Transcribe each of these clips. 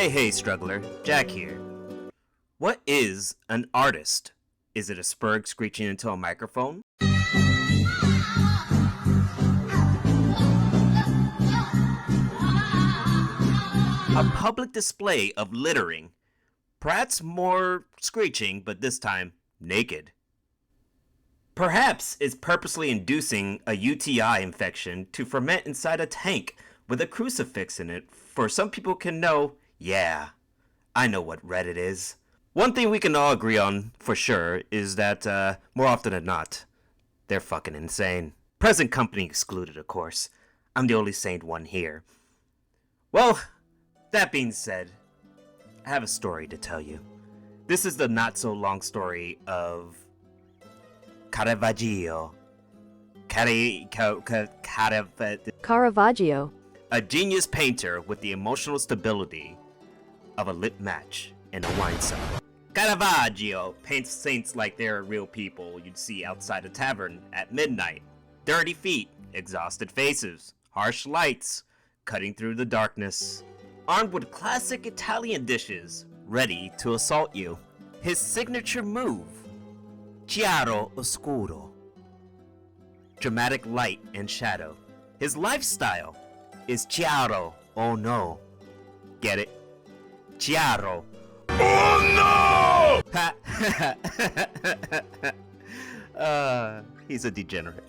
Hey, struggler, Jack here. What is an artist? Is it a spurg screeching into a microphone? A public display of littering. Perhaps more screeching, but this time naked. Perhaps it's purposely inducing a UTI infection to ferment inside a tank with a crucifix in it, for some people can know, yeah, I know what Reddit is. One thing we can all agree on, for sure, is that, more often than not, they're fucking insane. Present company excluded, of course. I'm the only sane one here. Well, that being said, I have a story to tell you. This is the not-so-long story of Caravaggio. Caravaggio. A genius painter with the emotional stability of a lit match in a wine cellar. Caravaggio paints saints like they're real people you'd see outside a tavern at midnight. Dirty feet, exhausted faces, harsh lights, cutting through the darkness. Armed with classic Italian dishes, ready to assault you. His signature move, chiaro oscuro. Dramatic light and shadow. His lifestyle is chiaro o no. Get it? Chiaro. Oh no! He's a degenerate.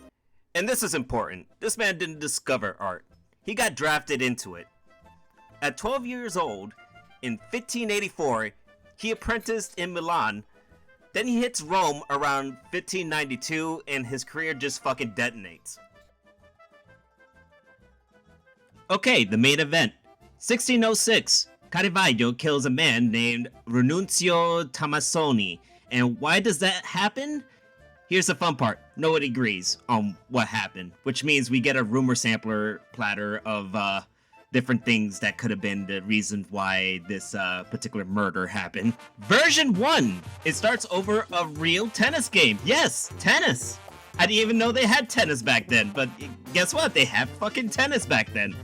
And this is important. This man didn't discover art. He got drafted into it. At 12 years old, in 1584, he apprenticed in Milan. Then he hits Rome around 1592 and his career just fucking detonates. Okay, the main event. 1606, Caravaggio kills a man named Ranunzio Tomassoni. And why does that happen? Here's the fun part. Nobody agrees on what happened, which means we get a rumor sampler platter of different things that could have been the reason why this particular murder happened. Version 1, it starts over a real tennis game. Yes, tennis. I didn't even know they had tennis back then, but guess what? They had fucking tennis back then.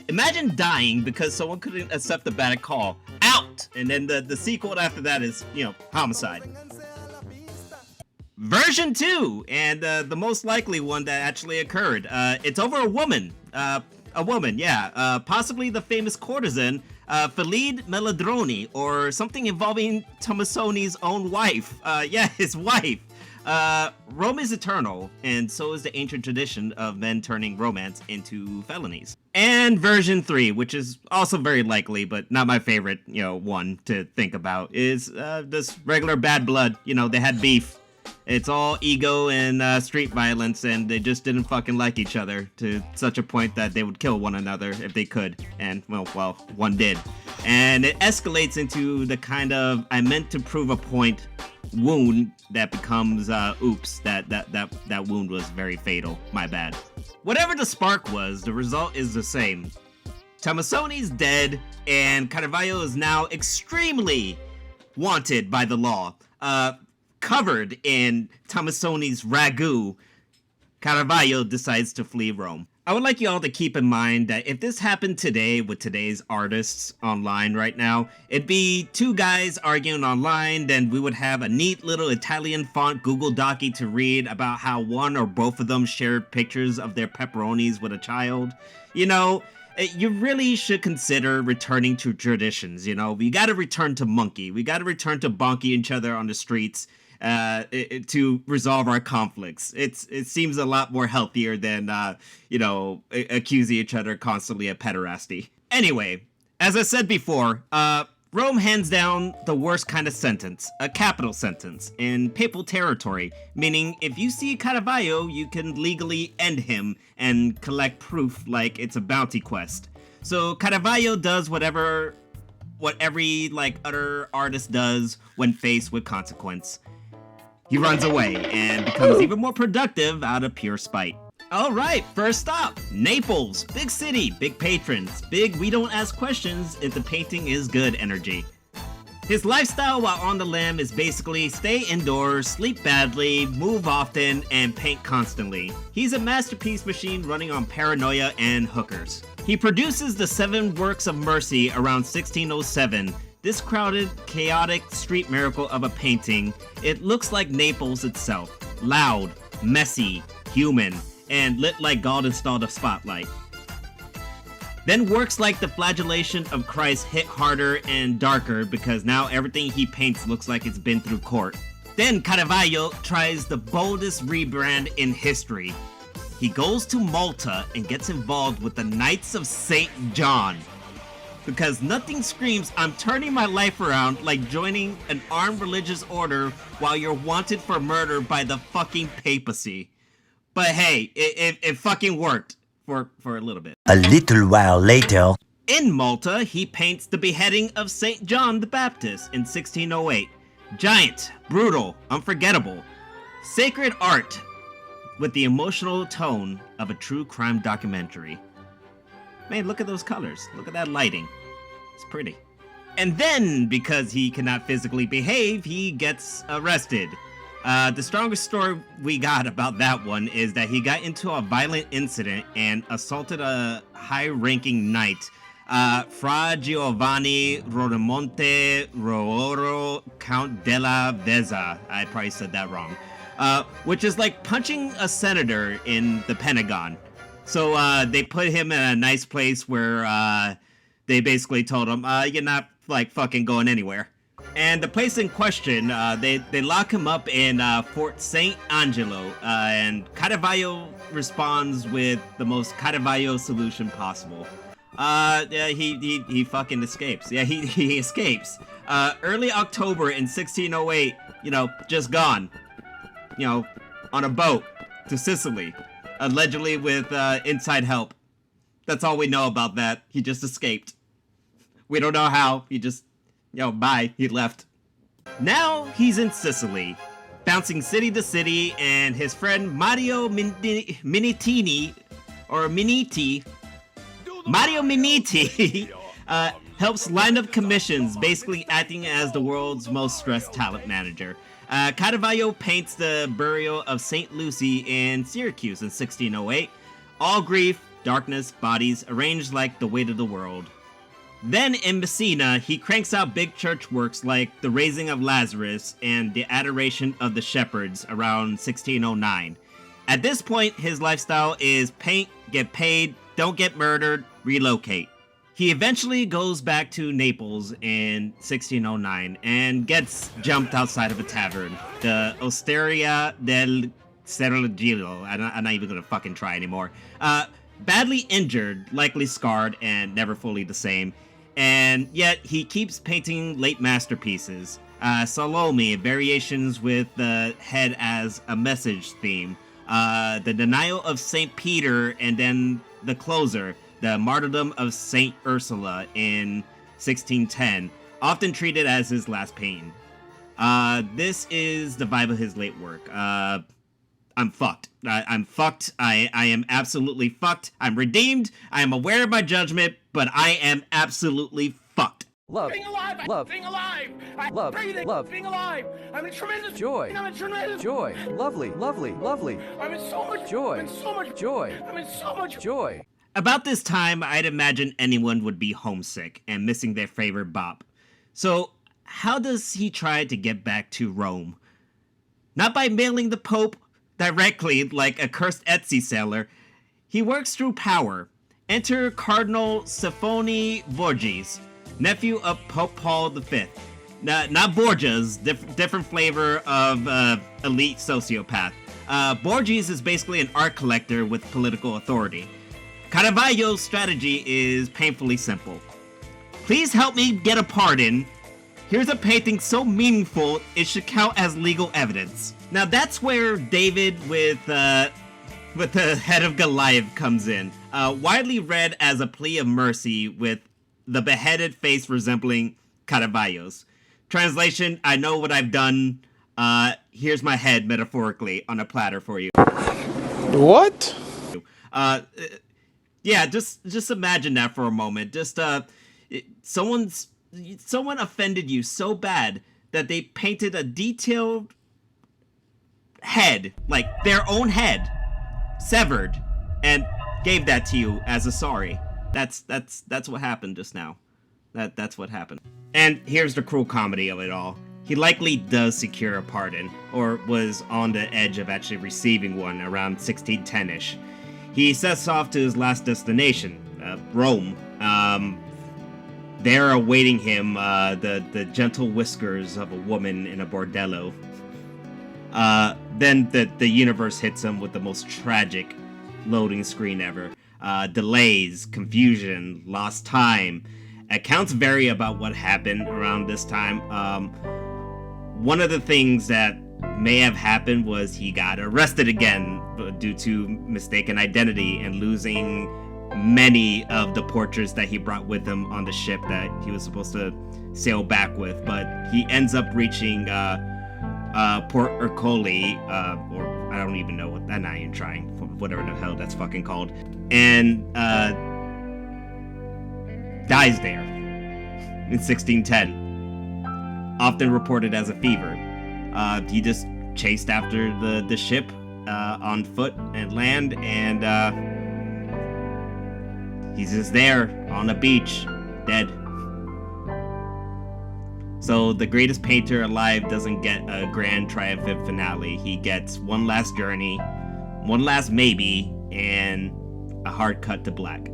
Imagine dying because someone couldn't accept a bad call. Out! And then the sequel after that is, homicide. Version 2, and the most likely one that actually occurred. It's over a woman. Possibly the famous courtesan, Felice Meladroni, or something involving Tomassoni's own wife. His wife. Rome is eternal, and so is the ancient tradition of men turning romance into felonies. And version 3, which is also very likely, but not my favorite, one to think about, is this regular bad blood. They had beef. It's all ego and street violence, and they just didn't fucking like each other to such a point that they would kill one another if they could. And, well, one did. And it escalates into the kind of I meant to prove a point wound that becomes oops, that wound was very fatal. My bad. Whatever the spark was, the result is the same. Tomassoni's dead, and Caravaggio is now extremely wanted by the law. Covered in Tomassoni's ragu, Caravaggio decides to flee Rome. I would like you all to keep in mind that if this happened today with today's artists online right now, it'd be two guys arguing online, then we would have a neat little Italian font Google Docie to read about how one or both of them shared pictures of their pepperonis with a child. You really should consider returning to traditions, We gotta return to monkey. We gotta return to bonking each other on the streets. To resolve our conflicts. It seems a lot more healthier than, accusing each other constantly of pederasty. Anyway, as I said before, Rome hands down the worst kind of sentence, a capital sentence, in papal territory, meaning if you see Caravaggio, you can legally end him and collect proof like it's a bounty quest. So Caravaggio does what every, other artist does when faced with consequence. He runs away and becomes even more productive out of pure spite. Alright, first stop, Naples. Big city, big patrons, big we don't ask questions if the painting is good energy. His lifestyle while on the lam is basically stay indoors, sleep badly, move often, and paint constantly. He's a masterpiece machine running on paranoia and hookers. He produces the 7 Works of Mercy around 1607. This crowded, chaotic street miracle of a painting, it looks like Naples itself. Loud, messy, human, and lit like God installed a spotlight. Then works like the flagellation of Christ hit harder and darker because now everything he paints looks like it's been through court. Then Caravaggio tries the boldest rebrand in history. He goes to Malta and gets involved with the Knights of St. John. Because nothing screams, I'm turning my life around, like joining an armed religious order while you're wanted for murder by the fucking papacy. But hey, it fucking worked. For a little bit. A little while later. In Malta, he paints the beheading of St. John the Baptist in 1608. Giant, brutal, unforgettable. Sacred art with the emotional tone of a true crime documentary. Man, look at those colors. Look at that lighting. It's pretty. And then, because he cannot physically behave, he gets arrested. The strongest story we got about that one is that he got into a violent incident and assaulted a high-ranking knight, Fra Giovanni Rodomonte Rooro Count della Vezza. I probably said that wrong. Which is like punching a senator in the Pentagon. So they put him in a nice place where they basically told him, you're not like fucking going anywhere. And the place in question, they lock him up in Fort St. Angelo, and Caravaggio responds with the most Caravaggio solution possible. Yeah, he fucking escapes. Yeah, he escapes. Early October in 1608, just gone. On a boat to Sicily, allegedly with inside help. That's all we know about that. He just escaped. We don't know how. He just... bye, he left. Now he's in Sicily, bouncing city to city, and his friend Mario Miniti, helps line up commissions, basically acting as the world's most stressed talent manager. Caravaggio paints the burial of St. Lucy in Syracuse in 1608. All grief, darkness, bodies, arranged like the weight of the world. Then in Messina, he cranks out big church works like The Raising of Lazarus and The Adoration of the Shepherds around 1609. At this point, his lifestyle is paint, get paid, don't get murdered, relocate. He eventually goes back to Naples in 1609 and gets jumped outside of a tavern, the Osteria del Sergillo. I'm not even gonna fucking try anymore. Badly injured, likely scarred, and never fully the same. And yet, he keeps painting late masterpieces. Salome, variations with the head as a message theme. The Denial of St. Peter, and then the closer, the Martyrdom of St. Ursula in 1610, often treated as his last painting. This is the vibe of his late work. I'm fucked. I'm fucked. I am absolutely fucked. I'm redeemed. I am aware of my judgment, but I am absolutely fucked. Love. Being alive. Love. Being alive. Love. Breathing. Love. Being alive. I'm in tremendous Joy. I'm in tremendous Joy. Lovely. Lovely. Lovely. I'm in so much Joy. I'm in so much Joy. I'm in so much Joy. About this time, I'd imagine anyone would be homesick and missing their favorite bop. So, how does he try to get back to Rome? Not by mailing the Pope directly like a cursed Etsy seller. He works through power. Enter Cardinal Sifoni Borges, nephew of Pope Paul V. Not Borgias, different flavor of elite sociopath. Borges is basically an art collector with political authority. Caravaggio's strategy is painfully simple. Please help me get a pardon. Here's a painting so meaningful it should count as legal evidence. Now that's where David with the head of Goliath comes in. Widely read as a plea of mercy with the beheaded face resembling Caravaggio's. Translation, I know what I've done. Here's my head metaphorically on a platter for you. What? Yeah, just imagine that for a moment. Just someone offended you so bad that they painted a detailed head, like their own head, severed, and gave that to you as a sorry. That's what happened just now. That's what happened. And here's the cruel comedy of it all. He likely does secure a pardon, or was on the edge of actually receiving one around 1610-ish. He sets off to his last destination, Rome. There awaiting him, the gentle whiskers of a woman in a bordello. Then the universe hits him with the most tragic loading screen ever. Delays, confusion, lost time. Accounts vary about what happened around this time. One of the things that may have happened was he got arrested again due to mistaken identity and losing many of the portraits that he brought with him on the ship that he was supposed to sail back with. But he ends up reaching Port Ercole, or I don't even know what, I'm not even trying, whatever the hell that's fucking called, and dies there in 1610. Often reported as a fever. He just chased after the ship on foot and land, and he's just there on the beach, dead. So the greatest painter alive doesn't get a grand triumphant finale. He gets one last journey, one last maybe, and a hard cut to black.